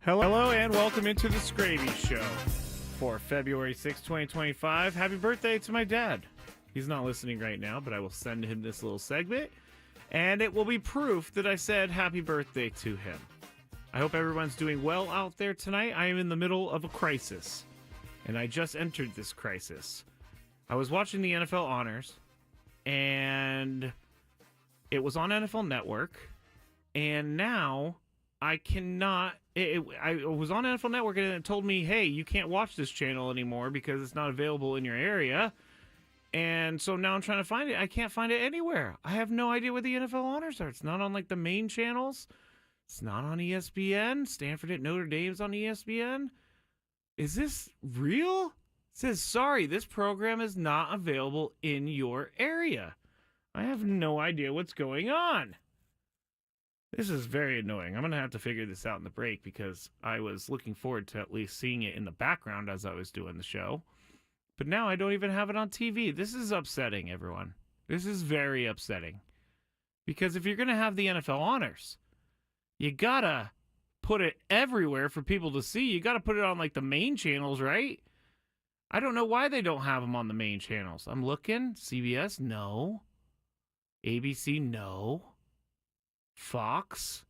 Hello and welcome into the Skraby Show for February 6, 2025. Happy birthday to my dad. He's not listening right now, but I will send him this little segment, and it will be proof that I said happy birthday to him. I hope everyone's doing well out there tonight. I am in the middle of a crisis, and I just entered this crisis. I was watching the NFL Honors, and it was on NFL Network, and now I cannot. I was on NFL Network and it told me, hey, you can't watch this channel anymore because it's not available in your area. And so now I'm trying to find it. I can't find it anywhere. I have no idea where the NFL Honors are. It's not on like the main channels. It's not on ESPN. Stanford at Notre Dame's on ESPN. Is this real? It says, sorry, this program is not available in your area. I have no idea what's going on. This is very annoying. I'm going to have to figure this out in the break because I was looking forward to at least seeing it in the background as I was doing the show. But now I don't even have it on TV. This is upsetting, everyone. This is very upsetting. Because if you're going to have the NFL Honors, you got to put it everywhere for people to see. You got to put it on like the main channels, right? I don't know why they don't have them on the main channels. I'm looking. CBS, no. ABC, no. Fox?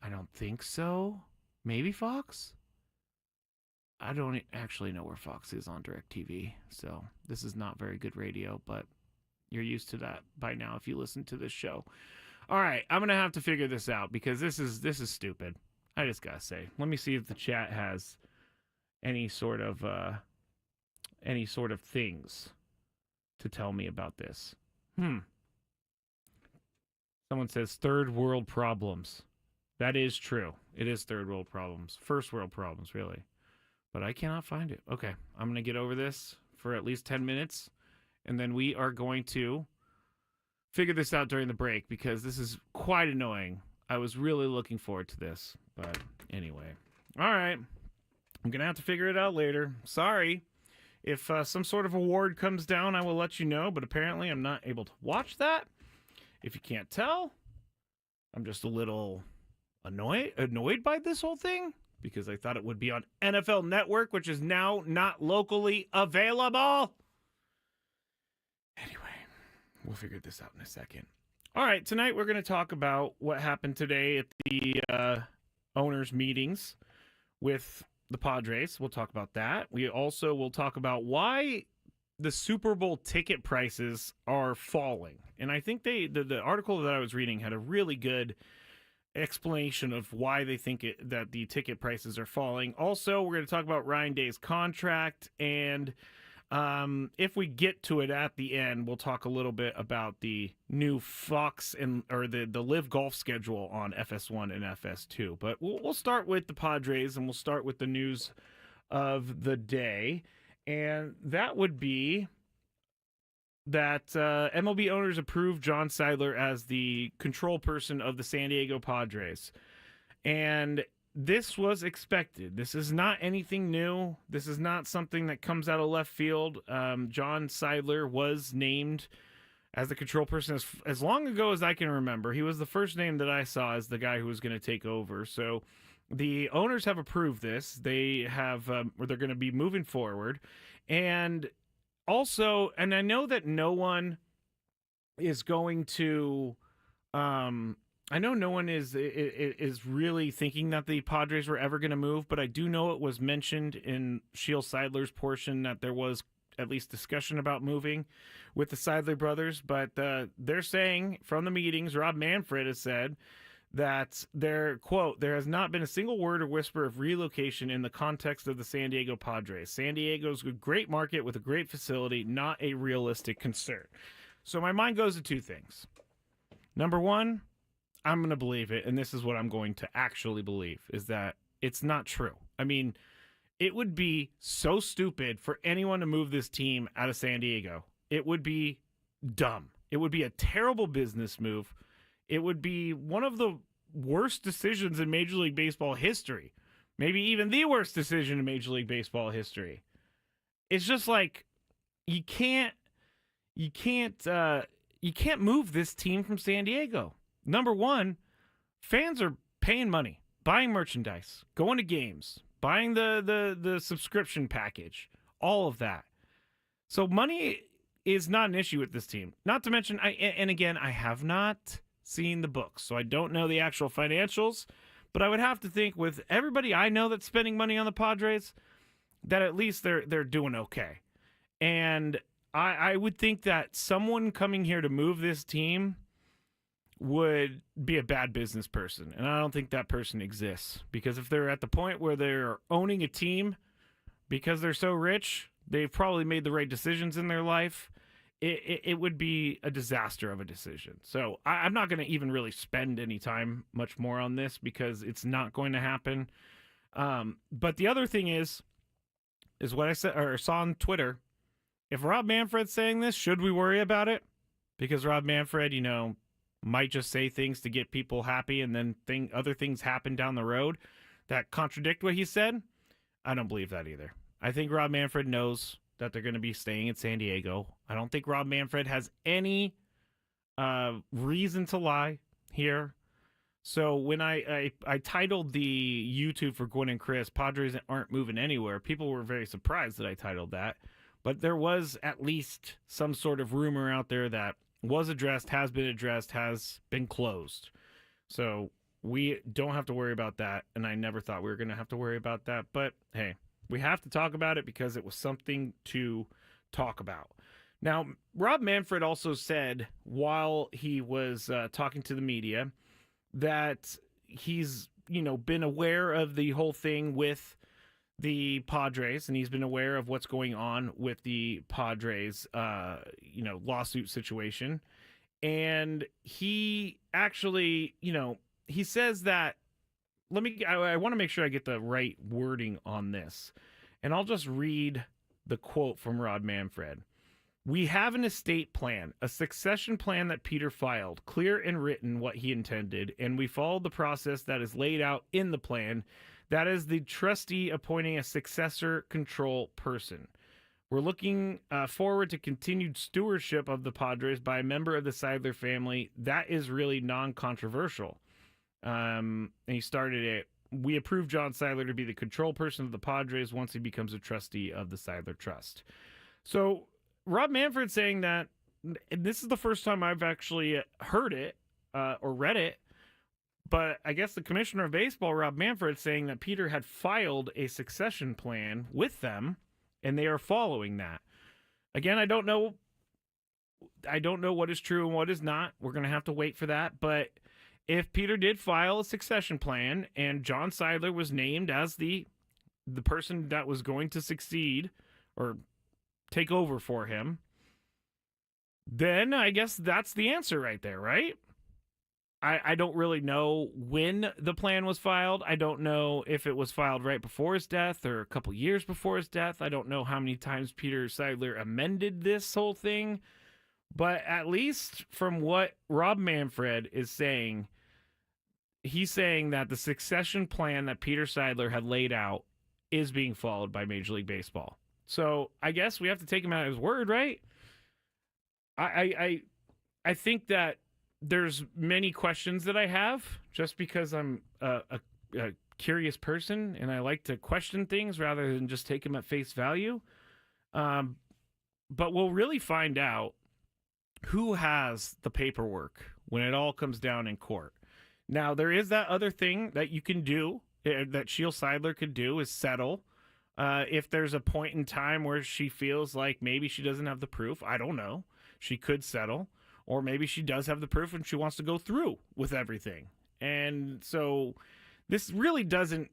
I don't think so. Maybe Fox? I don't actually know where Fox is on DirecTV, so this is not very good radio, but you're used to that by now if you listen to this show. All right, I'm going to have to figure this out because this is stupid. I just got to say. Let me see if the chat has any sort of things to tell me about this. Someone says third world problems. That is true. It is third world problems. First world problems, really. But I cannot find it. Okay, I'm going to get over this for at least 10 minutes, and then we are going to figure this out during the break because this is quite annoying. I was really looking forward to this, but anyway. All right, I'm going to have to figure it out later. Sorry. If some sort of award comes down, I will let you know, but apparently I'm not able to watch that. If you can't tell, I'm just a little annoyed by this whole thing because I thought it would be on NFL Network, which is now not locally available. Anyway, we'll figure this out in a second. All right, tonight we're going to talk about what happened today at the owners' meetings with the Padres. We'll talk about that. We also will talk about why the Super Bowl ticket prices are falling. And I think the article that I was reading had a really good explanation of why they think that the ticket prices are falling. Also, we're going to talk about Ryan Day's contract. And if we get to it at the end, we'll talk a little bit about the new Fox or the Live Golf schedule on FS1 and FS2. But we'll start with the Padres, and we'll start with the news of the day. And that would be that MLB owners approved John Seidler as the control person of the San Diego Padres. And this was expected. This is not anything new. This is not something that comes out of left field. John Seidler was named as the control person as long ago as I can remember. He was the first name that I saw as the guy who was going to take over. So the owners have approved this. They have, they're going to be moving forward. And also, and I know that no one is going to, I know no one is really thinking that the Padres were ever going to move, but I do know it was mentioned in Sheil Seidler's portion that there was at least discussion about moving with the Seidler brothers. But they're saying from the meetings, Rob Manfred has said that quote, there has not been a single word or whisper of relocation in the context of the San Diego Padres. San Diego's a great market with a great facility, not a realistic concern. So my mind goes to two things. Number one, I'm going to believe it, and this is what I'm going to actually believe, is that it's not true. I mean, it would be so stupid for anyone to move this team out of San Diego. It would be dumb. It would be a terrible business move. It would be one of the worst decisions in Major League Baseball history. Maybe even the worst decision in Major League Baseball history. It's just like you can't move this team from San Diego. Number one, fans are paying money. buying merchandise, going to games, buying the subscription package, all of that. So money is not an issue with this team. Not to mention, I have not seen the books, so I don't know the actual financials, but I would have to think with everybody I know that's spending money on the Padres, that at least they're doing okay. And I would think that someone coming here to move this team would be a bad business person. And I don't think that person exists. Because if they're at the point where they're owning a team because they're so rich, they've probably made the right decisions in their life. It would be a disaster of a decision. So I'm not going to even really spend any time much more on this because it's not going to happen. But the other thing is what I said or saw on Twitter. If Rob Manfred's saying this, should we worry about it? Because Rob Manfred, might just say things to get people happy and then other things happen down the road that contradict what he said. I don't believe that either. I think Rob Manfred knows that they're going to be staying in San Diego. I don't think Rob Manfred has any reason to lie here. So when I titled the YouTube for Gwen and Chris, Padres aren't moving anywhere, people were very surprised that I titled that. But there was at least some sort of rumor out there that was addressed, has been closed. So we don't have to worry about that, and I never thought we were going to have to worry about that. But, hey, we have to talk about it because it was something to talk about. Now, Rob Manfred also said while he was talking to the media that he's, been aware of the whole thing with the Padres, and he's been aware of what's going on with the Padres, lawsuit situation. And he actually, he says that, I want to make sure I get the right wording on this. And I'll just read the quote from Rob Manfred. "We have an estate plan, a succession plan that Peter filed, clear and written what he intended, and we followed the process that is laid out in the plan. That is the trustee appointing a successor control person. We're looking forward to continued stewardship of the Padres by a member of the Seidler family. That is really non-controversial." And he started it. "We approve John Seidler to be the control person of the Padres once he becomes a trustee of the Seidler Trust." So Rob Manfred saying that, and this is the first time I've actually heard it or read it, but I guess the commissioner of baseball, Rob Manfred, saying that Peter had filed a succession plan with them, and they are following that. Again, I don't know what is true and what is not. We're going to have to wait for that. But if Peter did file a succession plan and John Seidler was named as the person that was going to succeed or take over for him, then I guess that's the answer right there, right? I don't really know when the plan was filed. I don't know if it was filed right before his death or a couple years before his death. I don't know how many times Peter Seidler amended this whole thing. But at least from what Rob Manfred is saying, he's saying that the succession plan that Peter Seidler had laid out is being followed by Major League Baseball. So I guess we have to take him at his word, right? I think that there's many questions that I have just because I'm a curious person and I like to question things rather than just take them at face value. But we'll really find out who has the paperwork when it all comes down in court. Now, there is that other thing that you can do, that Sheila Seidler could do, is settle. If there's a point in time where she feels like maybe she doesn't have the proof, I don't know, she could settle. Or maybe she does have the proof and she wants to go through with everything. And so this really doesn't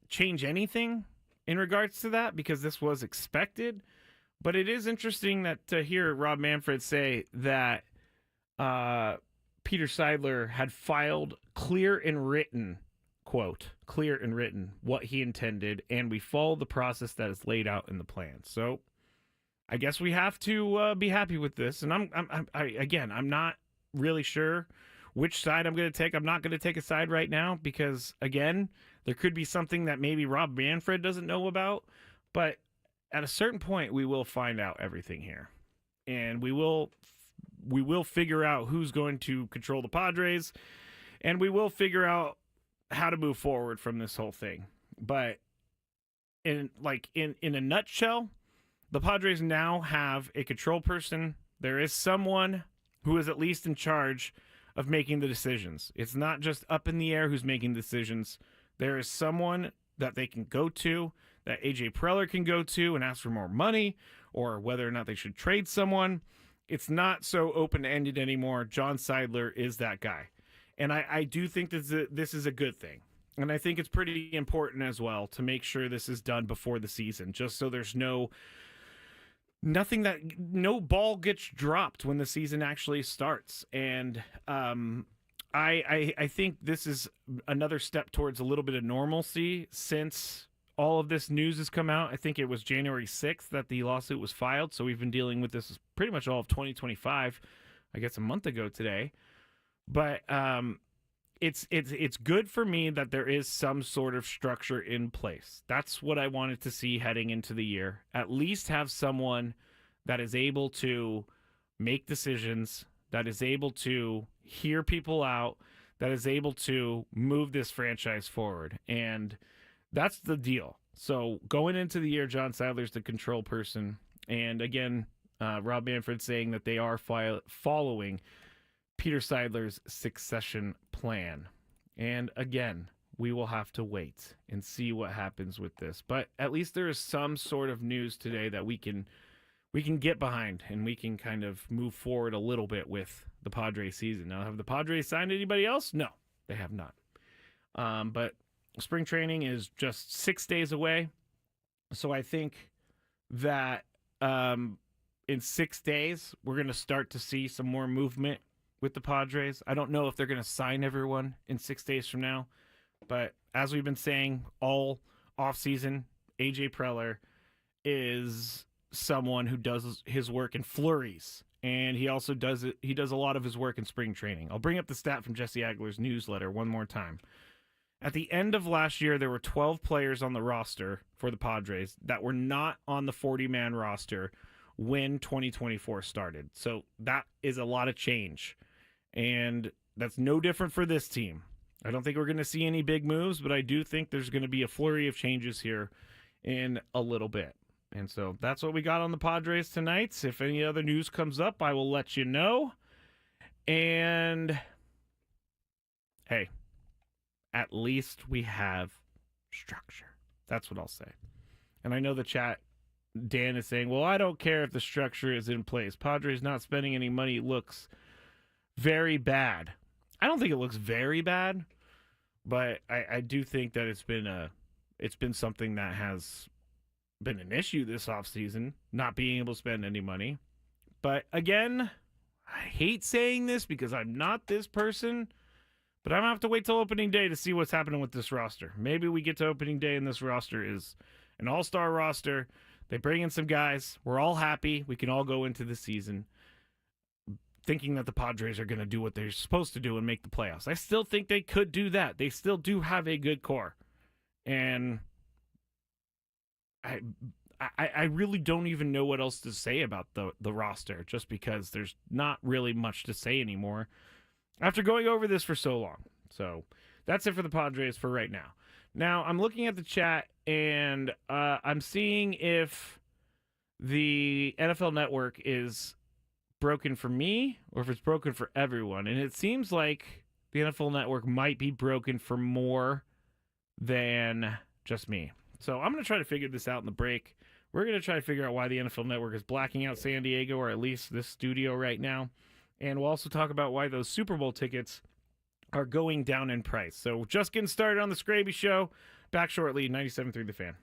change anything in regards to that because this was expected. But it is interesting that to hear Rob Manfred say that Peter Seidler had filed clear and written, quote, clear and written what he intended, and we followed the process that is laid out in the plan. So I guess we have to be happy with this. And I'm not really sure which side I'm going to take. I'm not going to take a side right now because, again, there could be something that maybe Rob Manfred doesn't know about. But at a certain point, we will find out everything here. And we will figure out who's going to control the Padres. And we will figure out how to move forward from this whole thing. But in a nutshell, the Padres now have a control person. There is someone who is at least in charge of making the decisions. It's not just up in the air who's making decisions. There is someone that they can go to, that A.J. Preller can go to and ask for more money, or whether or not they should trade someone. It's not so open-ended anymore. John Seidler is that guy. And I do think that this is a good thing. And I think it's pretty important as well to make sure this is done before the season, just so there's no ball gets dropped when the season actually starts. And I think this is another step towards a little bit of normalcy since all of this news has come out. I think it was January 6th that the lawsuit was filed, so we've been dealing with this pretty much all of 2025, I guess a month ago today. But it's good for me that there is some sort of structure in place. That's what I wanted to see heading into the year. At least have someone that is able to make decisions, that is able to hear people out, that is able to move this franchise forward. And that's the deal. So going into the year, John Seidler's the control person. And again, Rob Manfred saying that they are following Peter Seidler's succession plan. And again, we will have to wait and see what happens with this. But at least there is some sort of news today that we can get behind, and we can kind of move forward a little bit with the Padres season. Now, have the Padres signed anybody else? No, they have not. But spring training is just 6 days away. So I think that in 6 days, we're going to start to see some more movement with the Padres. I don't know if they're going to sign everyone in 6 days from now, but as we've been saying all offseason, A.J. Preller is someone who does his work in flurries, and he also does a lot of his work in spring training. I'll bring up the stat from Jesse Agler's newsletter one more time. At the end of last year, there were 12 players on the roster for the Padres that were not on the 40-man roster when 2024 started. So that is a lot of change. And that's no different for this team. I don't think we're going to see any big moves, but I do think there's going to be a flurry of changes here in a little bit. And so that's what we got on the Padres tonight. If any other news comes up, I will let you know. And hey, at least we have structure. That's what I'll say. And I know the chat, Dan is saying, well, I don't care if the structure is in place. Padres not spending any money looks very bad. I don't think it looks very bad, but I do think that it's been something that has been an issue this offseason, not being able to spend any money. But again, I hate saying this because I'm not this person, but I'm going to have to wait till opening day to see what's happening with this roster. Maybe we get to opening day and this roster is an all-star roster. They bring in some guys. We're all happy. We can all go into the season thinking that the Padres are going to do what they're supposed to do and make the playoffs. I still think they could do that. They still do have a good core. And I really don't even know what else to say about the roster, just because there's not really much to say anymore after going over this for so long. So that's it for the Padres for right now. Now, I'm looking at the chat, and I'm seeing if the NFL Network is broken for me or if it's broken for everyone. And it seems like the NFL Network might be broken for more than just me. So I'm going to try to figure this out in the break. We're going to try to figure out why the NFL Network is blacking out San Diego, or at least this studio right now. And we'll also talk about why those Super Bowl tickets are going down in price. So just getting started on the Skraby Show. Back shortly, 97.3 The Fan.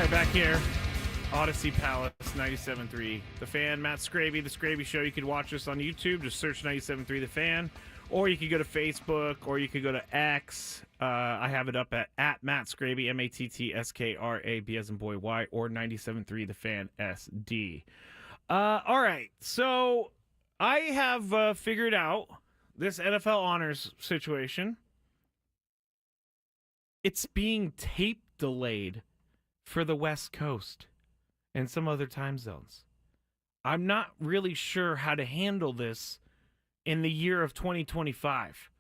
right, back here. Odyssey Palace, 97.3 The Fan. Matt Skraby, The Skraby Show. You can watch us on YouTube. Just search 97.3 The Fan. Or you could go to Facebook, or you could go to X. I have it up at Matt Skraby, MattsKrab as in boy Y, or 97.3 The Fan SD. All right, so I have figured out this NFL honors situation. It's being tape delayed for the West Coast and some other time zones. I'm not really sure how to handle this in the year of 2025.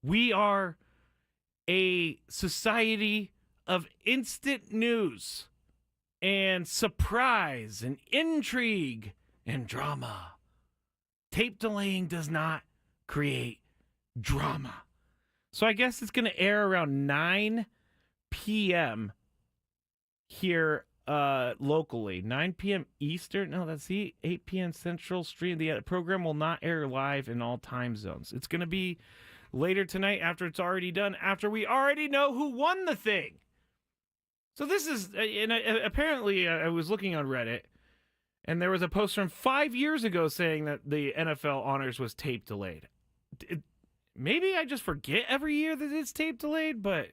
We are a society of instant news and surprise and intrigue and drama. Tape delaying does not create drama. So I guess it's going to air around 9 p.m. here locally. 9 p.m. Eastern. No, that's 8 p.m. Central Stream. The program will not air live in all time zones. It's going to be later tonight after it's already done, after we already know who won the thing. So this is, and apparently I was looking on Reddit, and there was a post from 5 years ago saying that the NFL honors was tape delayed. Maybe I just forget every year that it's tape delayed, but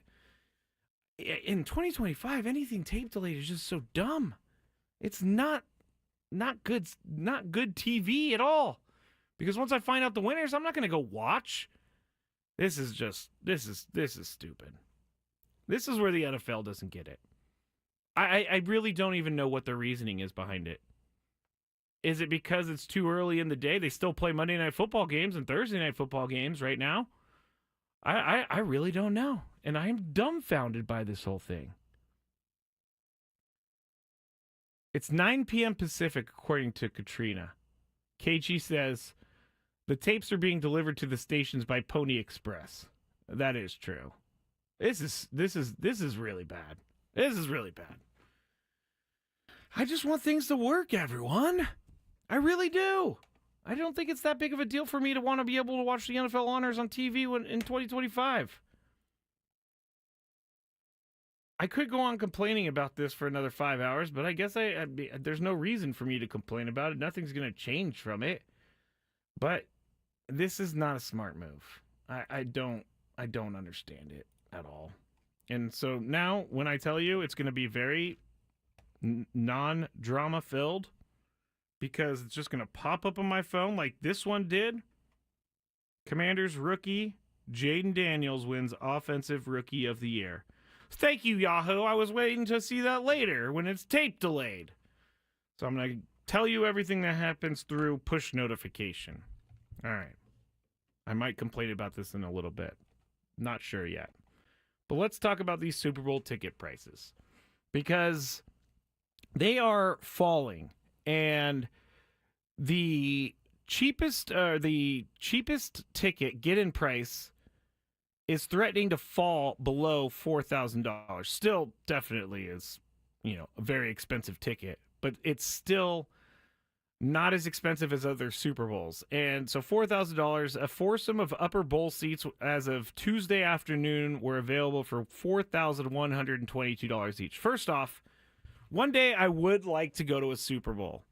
in 2025, anything tape delayed is just so dumb. It's not good TV at all. Because once I find out the winners, I'm not going to go watch. This is stupid. This is where the NFL doesn't get it. I really don't even know what their reasoning is behind it. Is it because it's too early in the day? They still play Monday Night Football games and Thursday Night Football games right now. I really don't know. And I am dumbfounded by this whole thing. It's 9 p.m. Pacific, according to Katrina. KG says, the tapes are being delivered to the stations by Pony Express. That is true. This is really bad. This is really bad. I just want things to work, everyone. I really do. I don't think it's that big of a deal for me to want to be able to watch the NFL honors on TV in 2025. I could go on complaining about this for another 5 hours, but I guess there's no reason for me to complain about it. Nothing's going to change from it. But this is not a smart move. I don't understand it at all. And so now, when I tell you, it's going to be very non-drama filled, because it's just going to pop up on my phone like this one did. Commanders rookie Jaden Daniels wins Offensive Rookie of the Year. Thank you, Yahoo. I was waiting to see that later when it's tape delayed. So I'm going to tell you everything that happens through push notification. All right. I might complain about this in a little bit. Not sure yet. But let's talk about these Super Bowl ticket prices, because they are falling, and the cheapest ticket get-in price is threatening to fall below $4,000. Still definitely is, a very expensive ticket, but it's still not as expensive as other Super Bowls. And so $4,000, a foursome of upper bowl seats as of Tuesday afternoon were available for $4,122 each. First off, one day I would like to go to a Super Bowl,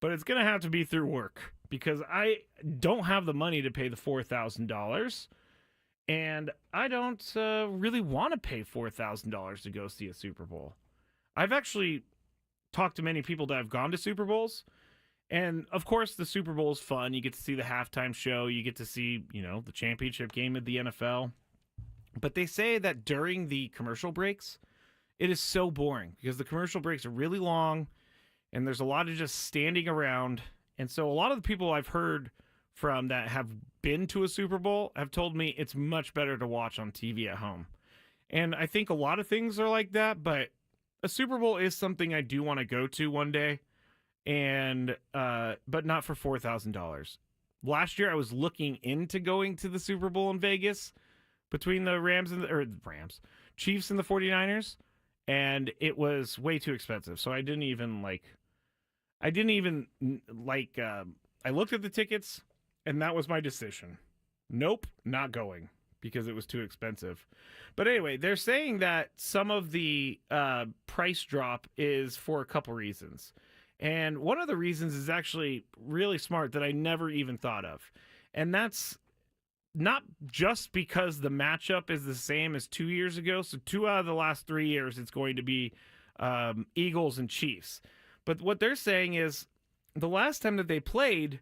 but it's going to have to be through work, because I don't have the money to pay the $4,000, and I don't really want to pay $4,000 to go see a Super Bowl. I've actually talked to many people that have gone to Super Bowls, and of course the Super Bowl is fun. You get to see the halftime show. You get to see, the championship game of the NFL. But they say that during the commercial breaks, it is so boring, because the commercial breaks are really long and there's a lot of just standing around. And so a lot of the people I've heard from that have been to a Super Bowl have told me it's much better to watch on TV at home. And I think a lot of things are like that, but a Super Bowl is something I do want to go to one day. And but not for $4,000. Last year I was looking into going to the Super Bowl in Vegas between the Chiefs and the 49ers, and it was way too expensive. So I looked at the tickets, and that was my decision. Nope, not going. because it was too expensive. But anyway, they're saying that some of the price drop is for a couple reasons. And one of the reasons is actually really smart that I never even thought of. And that's not just because the matchup is the same as 2 years ago. So 2 out of the last 3 years, it's going to be Eagles and Chiefs. But what they're saying is the last time that they played,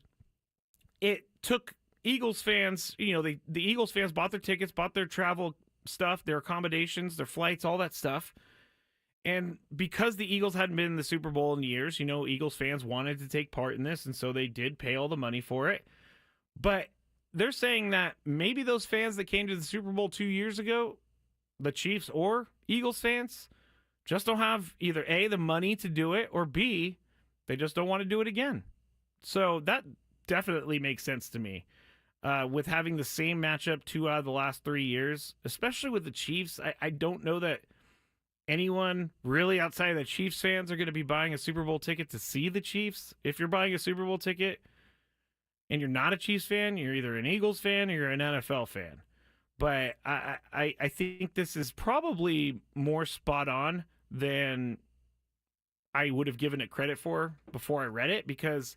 it took Eagles fans, the Eagles fans bought their tickets, bought their travel stuff, their accommodations, their flights, all that stuff. And because the Eagles hadn't been in the Super Bowl in years, Eagles fans wanted to take part in this, and so they did pay all the money for it. But they're saying that maybe those fans that came to the Super Bowl 2 years ago, the Chiefs or Eagles fans, just don't have either A, the money to do it, or B, they just don't want to do it again. So that definitely makes sense to me. With having the same matchup 2 out of the last 3 years, especially with the Chiefs, I don't know that anyone really outside of the Chiefs fans are going to be buying a Super Bowl ticket to see the Chiefs. If you're buying a Super Bowl ticket and you're not a Chiefs fan, you're either an Eagles fan or you're an NFL fan. But I think this is probably more spot on than I would have given it credit for before I read it, because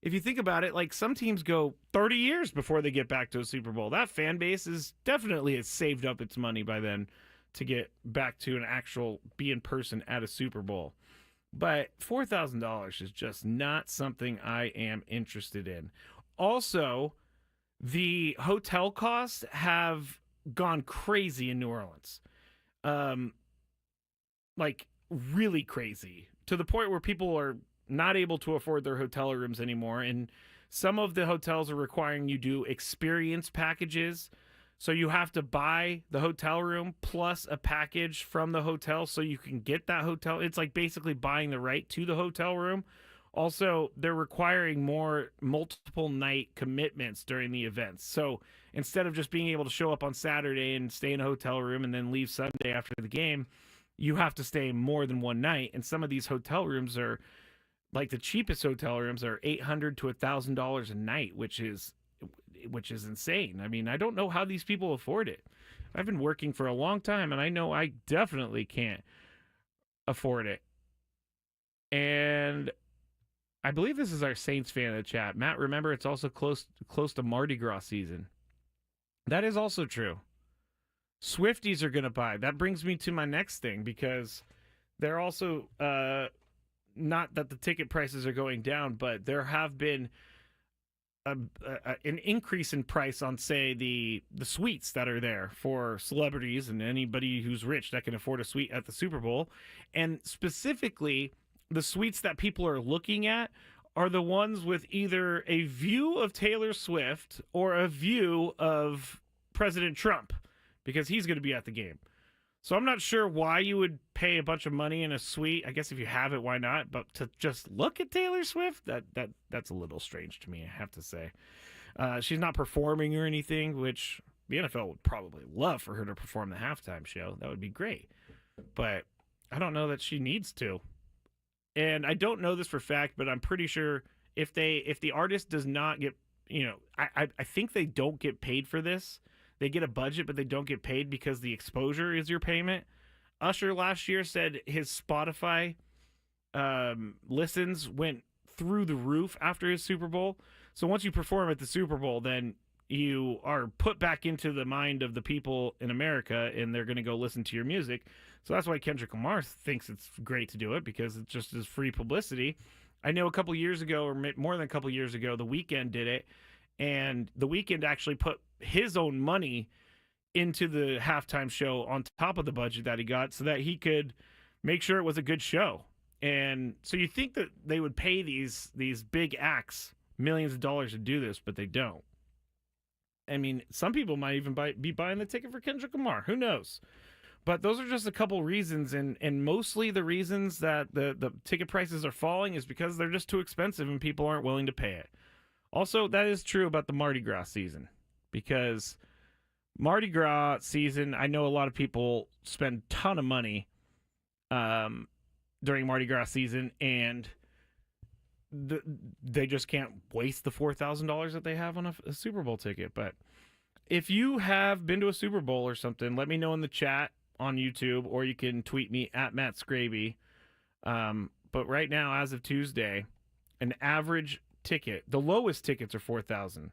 if you think about it, like some teams go 30 years before they get back to a Super Bowl. That fan base is definitely has saved up its money by then to get back to an actual be in person at a Super Bowl. But $4,000 is just not something I am interested in. Also, the hotel costs have gone crazy in New Orleans. Like really crazy, to the point where people are not able to afford their hotel rooms anymore. And some of the hotels are requiring you do experience packages. So you have to buy the hotel room plus a package from the hotel so you can get that hotel. It's like basically buying the right to the hotel room. Also, they're requiring more multiple night commitments during the events. So instead of just being able to show up on Saturday and stay in a hotel room and then leave Sunday after the game, you have to stay more than one night. And some of these hotel rooms are, like the cheapest hotel rooms are $800 to $1,000 a night, which is insane. I mean, I don't know how these people afford it. I've been working for a long time, and I know I definitely can't afford it. And I believe this is our Saints fan in the chat. Matt, remember, it's also close to Mardi Gras season. That is also true. Swifties are going to buy. That brings me to my next thing, because they're also... not that the ticket prices are going down, but there have been an increase in price on, say, the suites that are there for celebrities and anybody who's rich that can afford a suite at the Super Bowl. And specifically, the suites that people are looking at are the ones with either a view of Taylor Swift or a view of President Trump, because he's going to be at the game. So I'm not sure why you would pay a bunch of money in a suite. I guess if you have it, why not? But to just look at Taylor Swift, that's a little strange to me, I have to say. She's not performing or anything, which the NFL would probably love for her to perform the halftime show. That would be great. But I don't know that she needs to. And I don't know this for fact, but I'm pretty sure if the artist does not get, I think they don't get paid for this. They get a budget, but they don't get paid because the exposure is your payment. Usher last year said his Spotify listens went through the roof after his Super Bowl. So once you perform at the Super Bowl, then you are put back into the mind of the people in America, and they're going to go listen to your music. So that's why Kendrick Lamar thinks it's great to do it, because it just is free publicity. I know a couple years ago, or more than a couple years ago, The Weeknd did it, and The Weeknd actually put his own money into the halftime show on top of the budget that he got so that he could make sure it was a good show. And so you think that they would pay these big acts millions of dollars to do this, but they don't. I mean, some people might even be buying the ticket for Kendrick Lamar. Who knows? But those are just a couple reasons, and mostly the reasons that the ticket prices are falling is because they're just too expensive and people aren't willing to pay it. Also, that is true about the Mardi Gras season, because Mardi Gras season, I know a lot of people spend a ton of money during Mardi Gras season, and they just can't waste the $4,000 that they have on a Super Bowl ticket. But if you have been to a Super Bowl or something, let me know in the chat on YouTube, or you can tweet me at Matt Skraby. But right now, as of Tuesday, an average ticket, the lowest tickets are 4,000,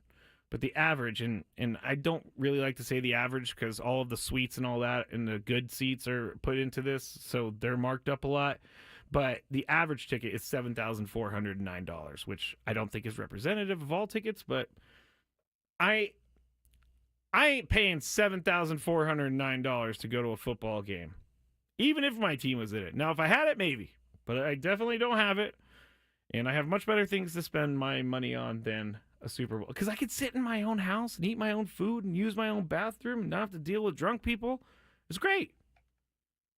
but the average, and I don't really like to say the average because all of the suites and all that and the good seats are put into this, so they're marked up a lot. But the average ticket is $7,409, which I don't think is representative of all tickets, but I I ain't paying $7,409 to go to a football game, even if my team was in it. Now, if I had it, maybe, but I definitely don't have it, and I have much better things to spend my money on than a Super Bowl, because I could sit in my own house and eat my own food and use my own bathroom and not have to deal with drunk people. It's great.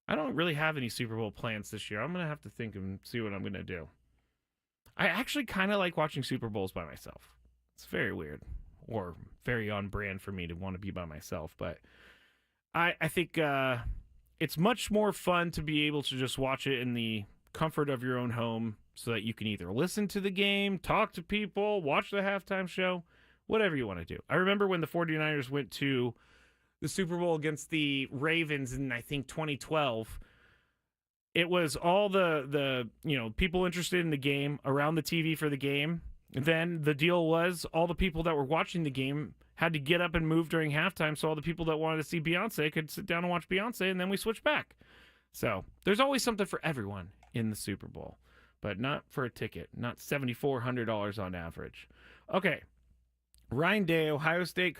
I don't really have any Super Bowl plans this year. I'm going to have to think and see what I'm going to do. I actually kind of like watching Super Bowls by myself. It's very weird, or very on brand for me to want to be by myself, but I think it's much more fun to be able to just watch it in the comfort of your own home, so that you can either listen to the game, talk to people, watch the halftime show, whatever you want to do. I remember when the 49ers went to the Super Bowl against the Ravens in, I think, 2012. It was all the people interested in the game around the TV for the game. And then the deal was all the people that were watching the game had to get up and move during halftime, so all the people that wanted to see Beyonce could sit down and watch Beyonce, and then we switched back. So there's always something for everyone in the Super Bowl, but not for a ticket, not $7,400 on average. Okay. Ryan Day, Ohio State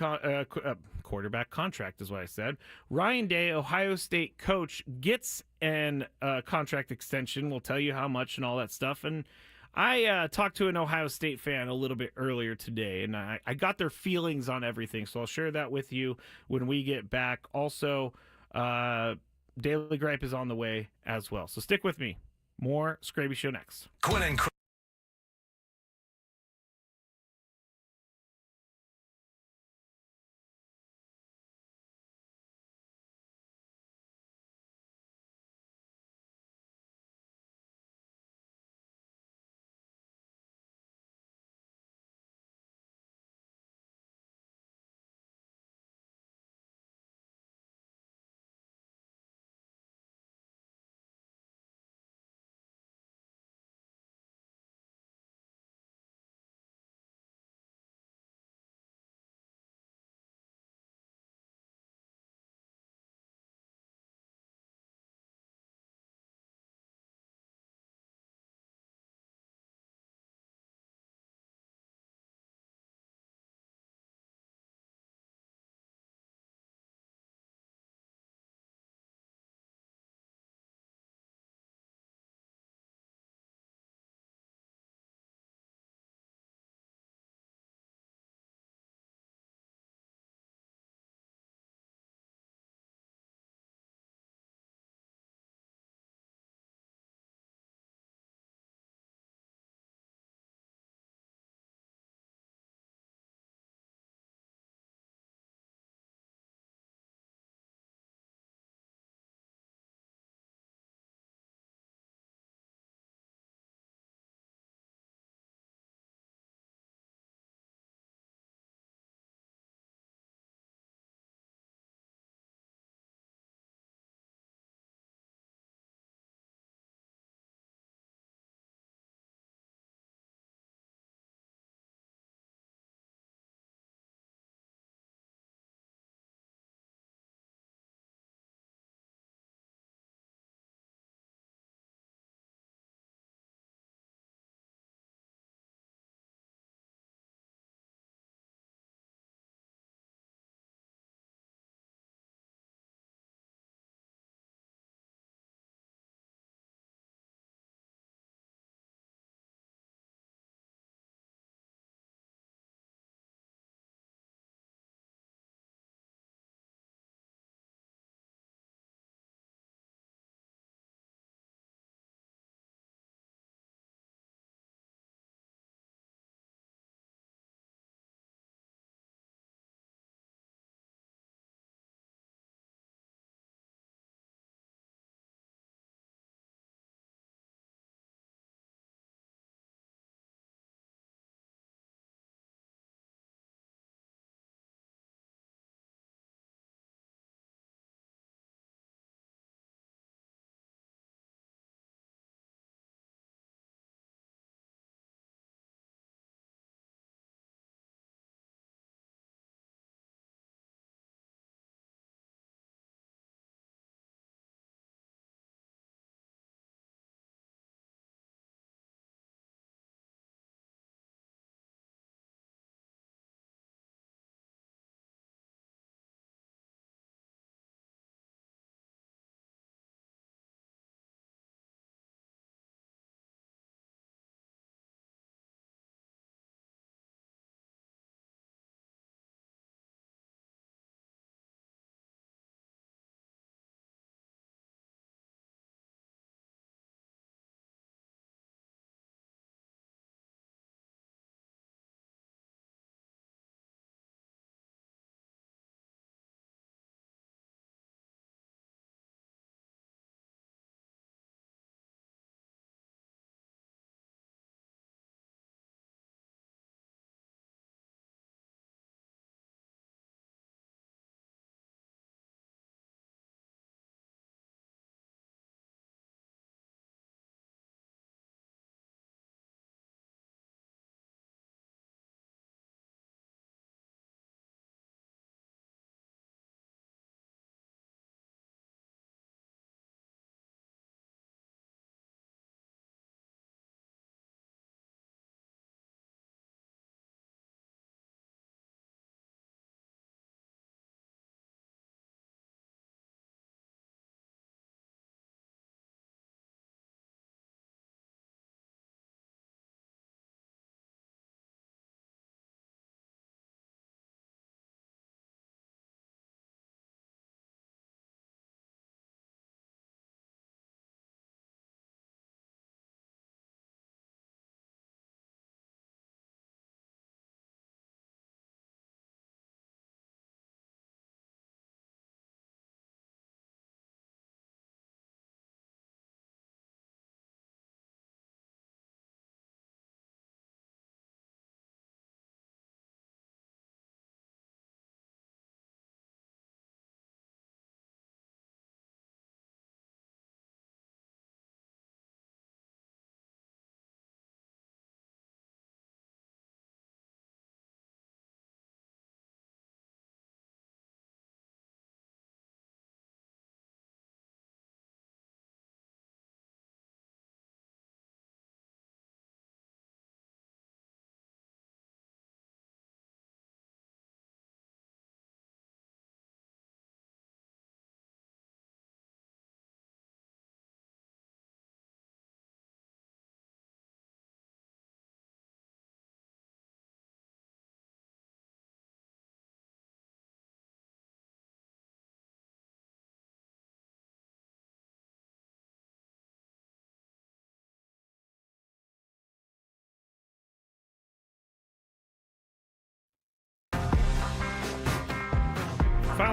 quarterback contract is what I said. Ryan Day, Ohio State coach, gets an contract extension. We'll tell you how much and all that stuff. And I talked to an Ohio State fan a little bit earlier today, and I got their feelings on everything. So I'll share that with you when we get back. Also, Daily Gripe is on the way as well. So stick with me. More Skraby Show next. Quinn and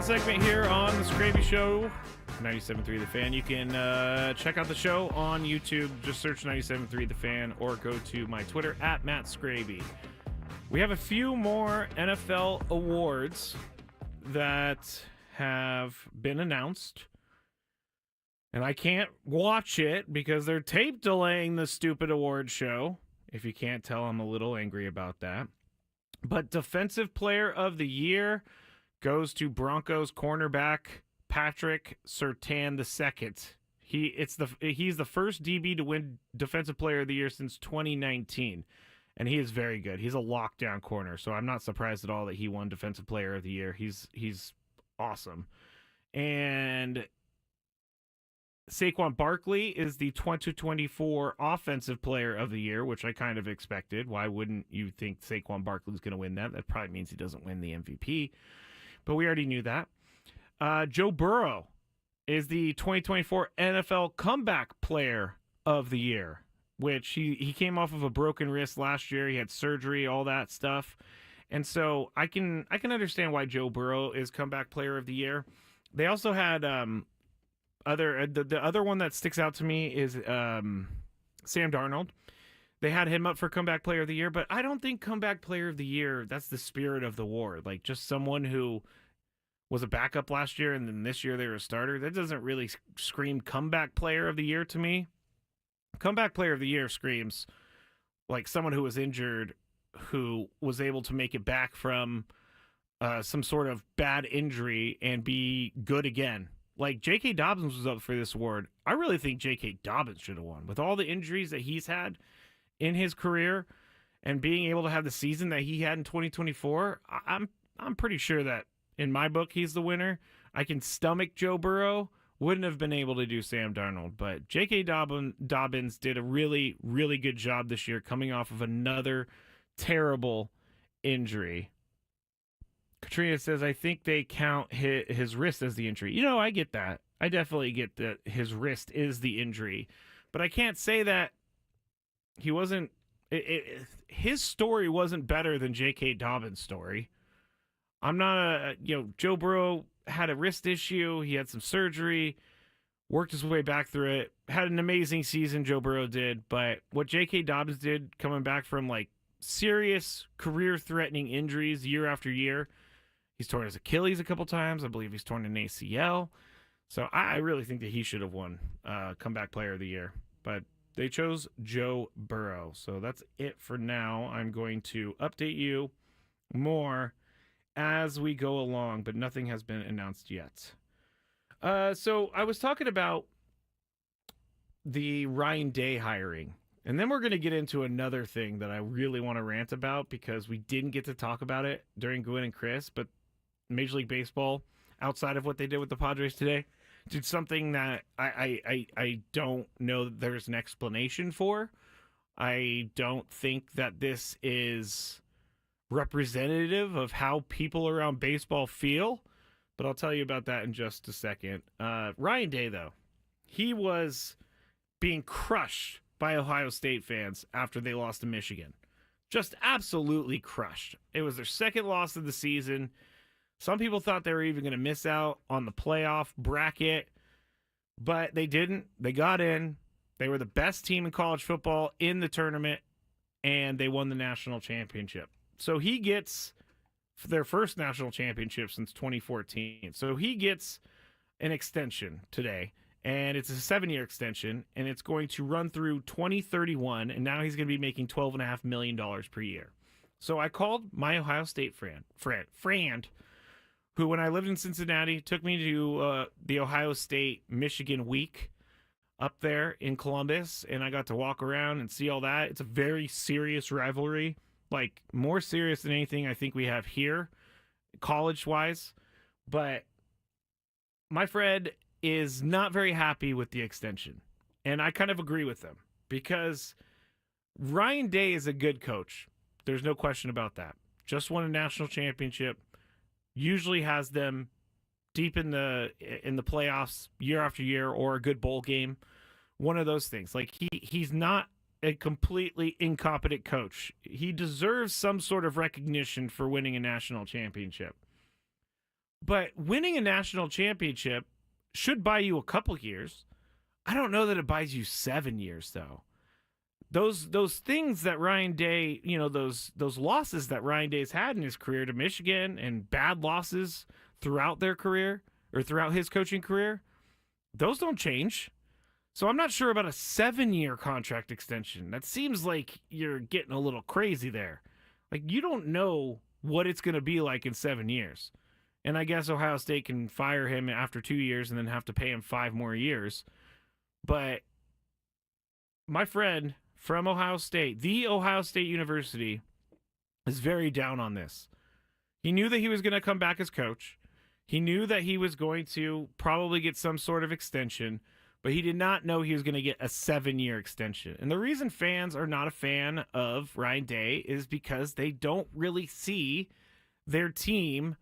Final segment here on the Skraby Show, 97.3 The Fan. You can check out the show on YouTube. Just search 97.3 The Fan or go to my Twitter at Matt Skraby. We have a few more NFL awards that have been announced. And I can't watch it because they're tape delaying the stupid award show. If you can't tell, I'm a little angry about that. But Defensive Player of the Year goes to Broncos cornerback Patrick Surtain II. He's the first DB to win Defensive Player of the Year since 2019, and he is very good. He's a lockdown corner, so I'm not surprised at all that he won Defensive Player of the Year. He's awesome. And Saquon Barkley is the 2024 Offensive Player of the Year, which I kind of expected. Why wouldn't you think Saquon Barkley is going to win that? That probably means he doesn't win the MVP, but we already knew that. Joe Burrow is the 2024 NFL Comeback Player of the Year, which he came off of a broken wrist last year. He had surgery, all that stuff. And so I can understand why Joe Burrow is Comeback Player of the Year. They also had the other one that sticks out to me is Sam Darnold. They had him up for Comeback Player of the Year, but I don't think Comeback Player of the Year, that's the spirit of the award. Like, just someone who was a backup last year and then this year they were a starter. That doesn't really scream Comeback Player of the Year to me. Comeback Player of the Year screams like someone who was injured, who was able to make it back from some sort of bad injury and be good again. Like, J.K. Dobbins was up for this award. I really think J.K. Dobbins should have won. With all the injuries that he's had in his career and being able to have the season that he had in 2024, I'm pretty sure that in my book he's the winner. I can stomach Joe Burrow. Wouldn't have been able to do Sam Darnold. But J.K. Dobbins did a really, really good job this year coming off of another terrible injury. Katrina says, I think they count his wrist as the injury. You know, I get that. I definitely get that his wrist is the injury. But I can't say that he wasn't... his story wasn't better than J.K. Dobbins' story. I'm not Joe Burrow had a wrist issue. He had some surgery, worked his way back through it, had an amazing season, Joe Burrow did. But what J.K. Dobbins did coming back from, like, serious career-threatening injuries year after year... He's torn his Achilles a couple times. I believe he's torn an ACL. So I really think that he should have won Comeback Player of the Year. But they chose Joe Burrow. So that's it for now. I'm going to update you more as we go along, but nothing has been announced yet. So I was talking about the Ryan Day hiring. And then we're going to get into another thing that I really want to rant about because we didn't get to talk about it during Gwen and Chris, but Major League Baseball, outside of what they did with the Padres today, did something that I don't know that there's an explanation for. I don't think that this is representative of how people around baseball feel, but I'll tell you about that in just a second. Ryan Day, though, he was being crushed by Ohio State fans after they lost to Michigan. Just absolutely crushed. It was their second loss of the season. Some people thought they were even going to miss out on the playoff bracket, but they didn't. They got in. They were the best team in college football in the tournament, and they won the national championship. So he gets their first national championship since 2014. So he gets an extension today, and it's a 7-year extension, and it's going to run through 2031, and now he's going to be making $12.5 million per year. So I called my Ohio State friend, who, when I lived in Cincinnati, took me to the Ohio State-Michigan week up there in Columbus, and I got to walk around and see all that. It's a very serious rivalry, like more serious than anything I think we have here, college-wise. But my friend is not very happy with the extension, and I kind of agree with them because Ryan Day is a good coach. There's no question about that. Just won a national championship. Usually has them deep in the playoffs year after year, or a good bowl game. One of those things. Like he's not a completely incompetent coach. He deserves some sort of recognition for winning a national championship. But winning a national championship should buy you a couple years. I don't know that it buys you 7 years, though. Those things that Ryan Day, those losses that Ryan Day's had in his career to Michigan and bad losses throughout their career or throughout his coaching career, those don't change. So I'm not sure about a 7-year contract extension. That seems like you're getting a little crazy there. Like, you don't know what it's going to be like in 7 years. And I guess Ohio State can fire him after 2 years and then have to pay him 5 more years. But my friend from Ohio State, the Ohio State University, is very down on this. He knew that he was going to come back as coach. He knew that he was going to probably get some sort of extension, but he did not know he was going to get a 7-year extension. And the reason fans are not a fan of Ryan Day is because they don't really see their team.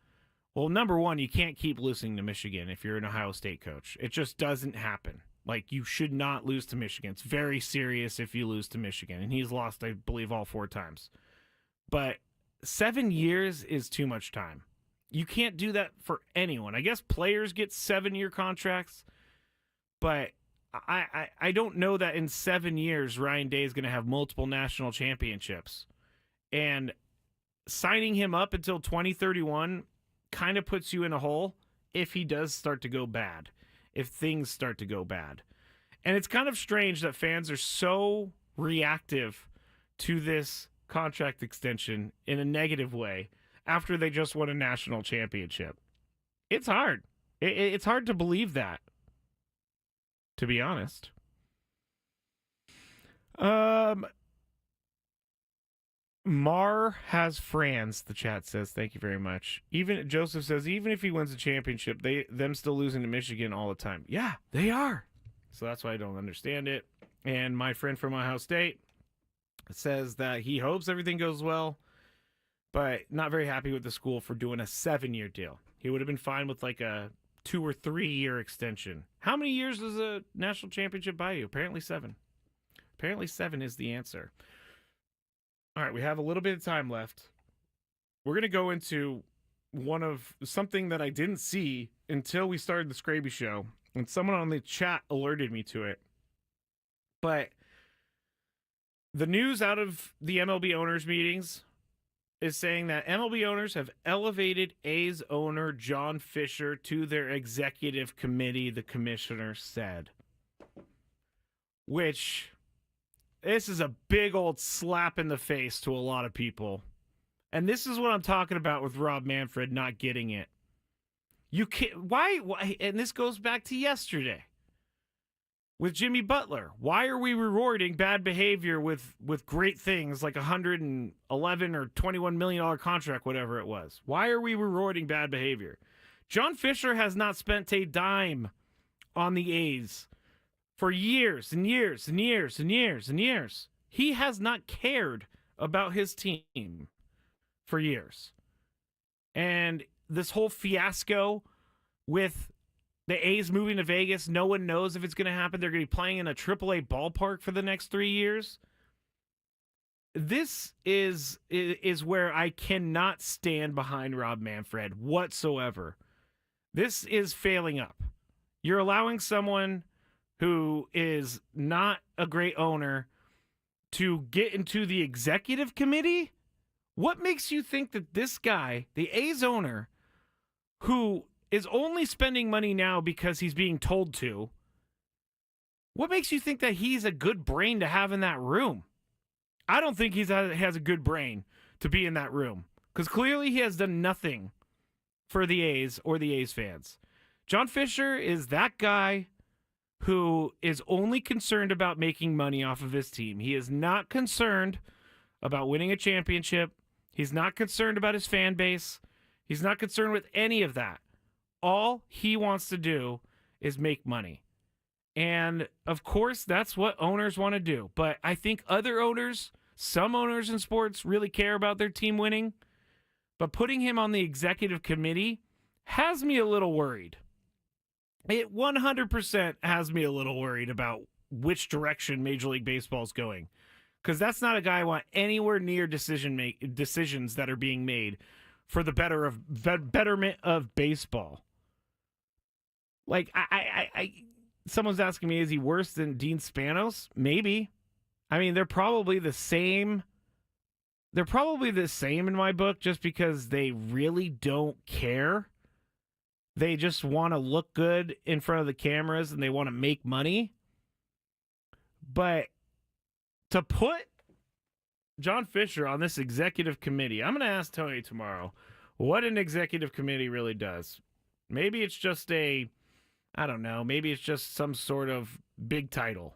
Well, number one, you can't keep losing to Michigan if you're an Ohio State coach. It just doesn't happen. Like, you should not lose to Michigan. It's very serious if you lose to Michigan. And he's lost, I believe, all 4 times. But 7 years is too much time. You can't do that for anyone. I guess players get 7-year contracts, but I don't know that in 7 years Ryan Day is going to have multiple national championships. And signing him up until 2031 kind of puts you in a hole if he does start to go bad, if things start to go bad. And it's kind of strange that fans are so reactive to this contract extension in a negative way after they just won a national championship. It's hard. It's hard to believe that, to be honest. Mar has Franz, the chat says. Thank you very much. Even Joseph says, even if he wins the championship, them still losing to Michigan all the time. Yeah, they are. So that's why I don't understand it. And my friend from Ohio State says that he hopes everything goes well, but not very happy with the school for doing a 7-year deal. He would have been fine with like a 2 or 3 year extension. How many years does a national championship buy you? Apparently 7. Apparently 7 is the answer. All right, we have a little bit of time left. We're going to go into something that I didn't see until we started the Skraby Show, and someone on the chat alerted me to it. But the news out of the MLB owners meetings is saying that MLB owners have elevated A's owner John Fisher to their executive committee, the commissioner said. Which, this is a big old slap in the face to a lot of people. And this is what I'm talking about with Rob Manfred not getting it. You can't, why, and this goes back to yesterday with Jimmy Butler. Why are we rewarding bad behavior with great things like $111 or $21 million contract, whatever it was? Why are we rewarding bad behavior? John Fisher has not spent a dime on the A's for years and years and years and years and years. He has not cared about his team for years. And this whole fiasco with the A's moving to Vegas, no one knows if it's going to happen. They're going to be playing in a AAA ballpark for the next 3 years. This is where I cannot stand behind Rob Manfred whatsoever. This is failing up. You're allowing someone who is not a great owner to get into the executive committee? What makes you think that this guy, the A's owner, who is only spending money now because he's being told to, what makes you think that he's a good brain to have in that room? I don't think he has a good brain to be in that room, because clearly he has done nothing for the A's or the A's fans. John Fisher is that guy who is only concerned about making money off of his team. He is not concerned about winning a championship. He's not concerned about his fan base. He's not concerned with any of that. All he wants to do is make money. And, of course, that's what owners want to do. But I think other owners, some owners in sports, really care about their team winning. But putting him on the executive committee has me a little worried. It 100% has me a little worried about which direction Major League Baseball is going. Because that's not a guy I want anywhere near decisions that are being made for the betterment of baseball. Like, someone's asking me, is he worse than Dean Spanos? Maybe. I mean, they're probably the same. They're probably the same in my book, just because they really don't care. They just want to look good in front of the cameras and they want to make money. But to put John Fisher on this executive committee, I'm going to ask Tony tomorrow what an executive committee really does. Maybe it's just I don't know, maybe it's just some sort of big title.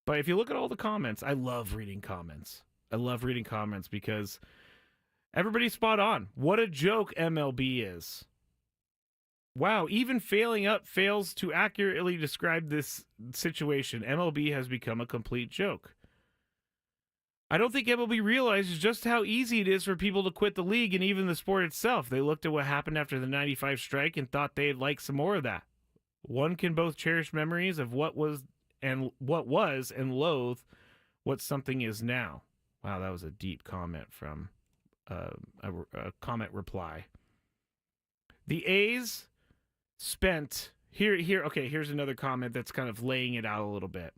But if you look at all the comments, I love reading comments. I love reading comments because everybody's spot on. What a joke MLB is. Wow, even Failing Up fails to accurately describe this situation. MLB has become a complete joke. I don't think MLB realizes just how easy it is for people to quit the league and even the sport itself. They looked at what happened after the 95 strike and thought they'd like some more of that. One can both cherish memories of what was and loathe what something is now. Wow, that was a deep comment from a comment reply. The A's spent here's another comment that's kind of laying it out a little bit.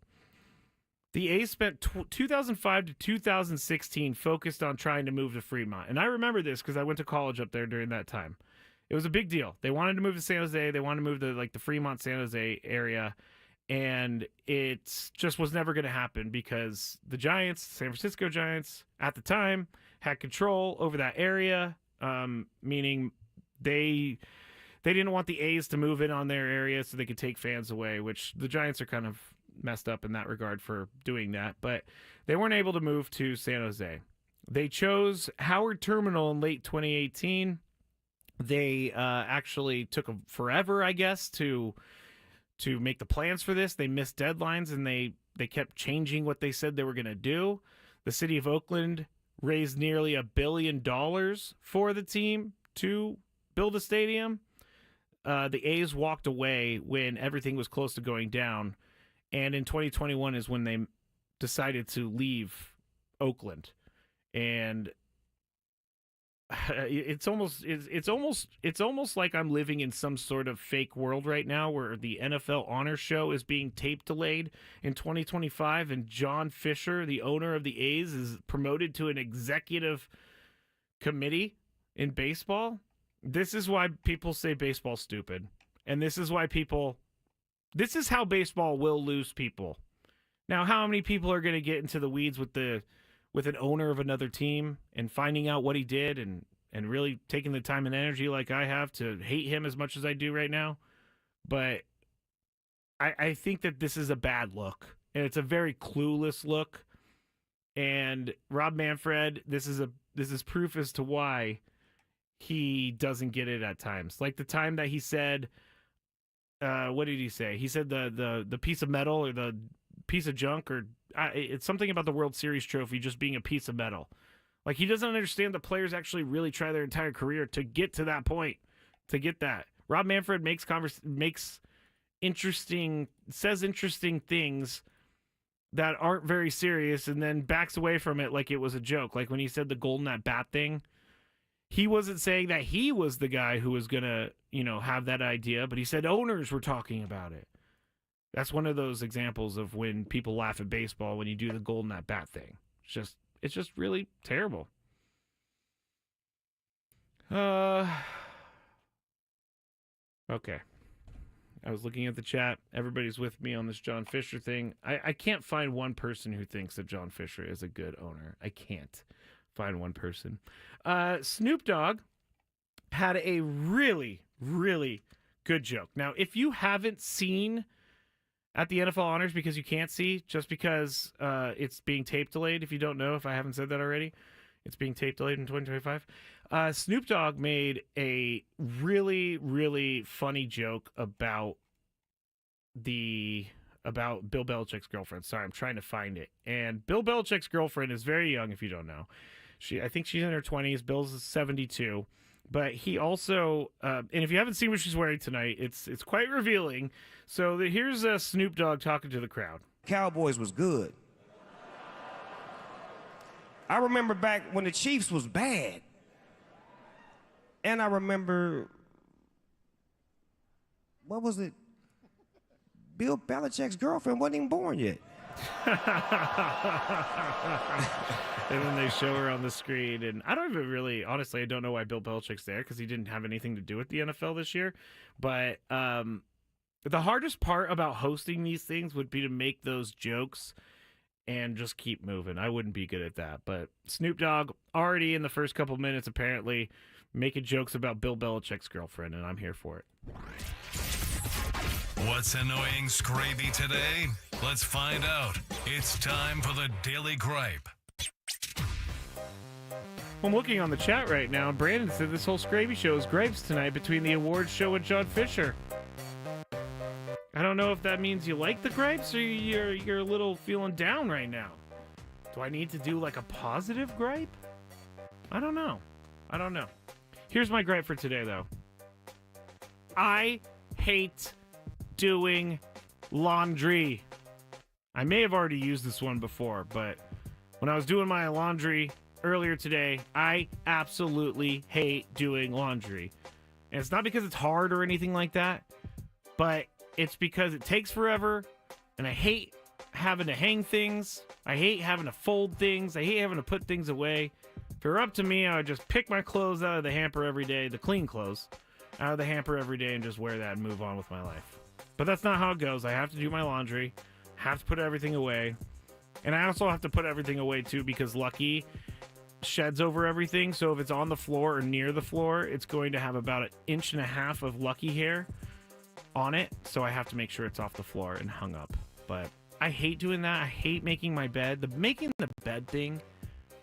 The A's spent 2005 to 2016 focused on trying to move to Fremont. And I remember this because I went to college up there during that time. It was a big deal. They wanted to move to San Jose. They wanted to move to the Fremont, San Jose area. And it just was never going to happen because the Giants, San Francisco Giants, at the time, had control over that area, meaning they didn't want the A's to move in on their area so they could take fans away, which the Giants are kind of messed up in that regard for doing that. But they weren't able to move to San Jose. They chose Howard Terminal in late 2018. They actually took forever, I guess, to make the plans for this. They missed deadlines, and they kept changing what they said they were going to do. The city of Oakland raised nearly $1 billion for the team to build a stadium. The A's walked away when everything was close to going down, and in 2021 is when they decided to leave Oakland. And it's almost like I'm living in some sort of fake world right now where the NFL Honor Show is being tape delayed in 2025, and John Fisher, the owner of the A's, is promoted to an executive committee in baseball. This is why people say baseball's stupid, and this is how baseball will lose people. Now, how many people are going to get into the weeds with an owner of another team and finding out what he did and really taking the time and energy like I have to hate him as much as I do right now? But I think that this is a bad look, and it's a very clueless look. And Rob Manfred, this is proof as to why he doesn't get it at times. Like the time that he said, what did he say? He said the piece of metal or the piece of junk, or it's something about the World Series trophy just being a piece of metal. Like, he doesn't understand the players actually really try their entire career to get to that point, to get that. Rob Manfred says interesting things that aren't very serious and then backs away from it like it was a joke. Like when he said the golden at bat thing, he wasn't saying that he was the guy who was going to, have that idea, but he said owners were talking about it. That's one of those examples of when people laugh at baseball when you do the golden at bat thing. It's just really terrible. Okay. I was looking at the chat. Everybody's with me on this John Fisher thing. I can't find one person who thinks that John Fisher is a good owner. I can't find one person. Snoop Dogg had a really, really good joke. Now, if you haven't seen at the NFL Honors, because you can't see, just because it's being tape delayed, if you don't know, if I haven't said that already, it's being tape delayed in 2025. Snoop Dogg made a really, really funny joke about Bill Belichick's girlfriend. Sorry, I'm trying to find it. And Bill Belichick's girlfriend is very young, if you don't know. I think she's in her 20s. Bill's 72. But he also, and if you haven't seen what she's wearing tonight, it's quite revealing. So here's Snoop Dogg talking to the crowd. Cowboys was good. I remember back when the Chiefs was bad. And I remember, what was it? Bill Belichick's girlfriend wasn't even born yet. And then they show her on the screen, and I don't even really, honestly, I don't know why Bill Belichick's there, because he didn't have anything to do with the NFL this year. But the hardest part about hosting these things would be to make those jokes and just keep moving. I wouldn't be good at that. But Snoop Dogg already in the first couple minutes apparently making jokes about Bill Belichick's girlfriend, and I'm here for it. What's annoying Skraby today? Let's find out. It's time for the Daily Gripe. I'm looking on the chat right now, and Brandon said this whole Skraby Show is gripes tonight between the awards show and John Fisher. I don't know if that means you like the gripes or you're a little feeling down right now. Do I need to do like a positive gripe? I don't know. Here's my gripe for today, though. I hate doing laundry. I may have already used this one before, but when I was doing my laundry earlier today, I absolutely hate doing laundry. And it's not because it's hard or anything like that, but it's because it takes forever, and I hate having to hang things. I hate having to fold things. I hate having to put things away. If it were up to me, I would just pick my clothes out of the hamper every day, the clean clothes, out of the hamper every day, and just wear that and move on with my life. But that's not how it goes. I have to do my laundry, have to put everything away, and I also have to put everything away, too, because Lucky sheds over everything, so if it's on the floor or near the floor, it's going to have about 1.5 inches of Lucky hair on it, so I have to make sure it's off the floor and hung up. But I hate doing that. I hate making my bed. Making the bed thing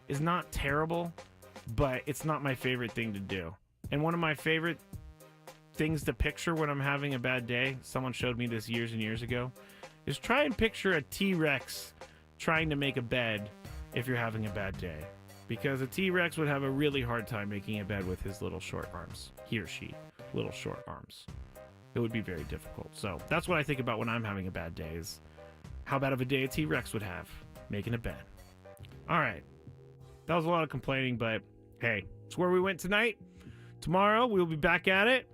is not terrible, but it's not my favorite thing to do. And one of my favorite things to picture when I'm having a bad day, someone showed me this years and years ago, is try and picture a T-Rex trying to make a bed if you're having a bad day. Because a T-Rex would have a really hard time making a bed with his little short arms. He or she, little short arms. It would be very difficult. So that's what I think about when I'm having a bad day, is how bad of a day a T-Rex would have making a bed. All right. That was a lot of complaining, but hey, it's where we went tonight. Tomorrow, we'll be back at it.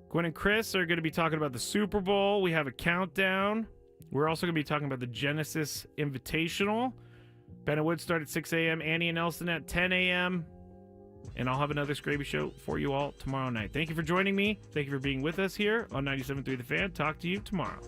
Gwen and Chris are going to be talking about the Super Bowl. We have a countdown. We're also going to be talking about the Genesis Invitational. Ben and Wood start at 6 a.m. Annie and Nelson at 10 a.m. And I'll have another Skraby Show for you all tomorrow night. Thank you for joining me. Thank you for being with us here on 97.3 The Fan. Talk to you tomorrow.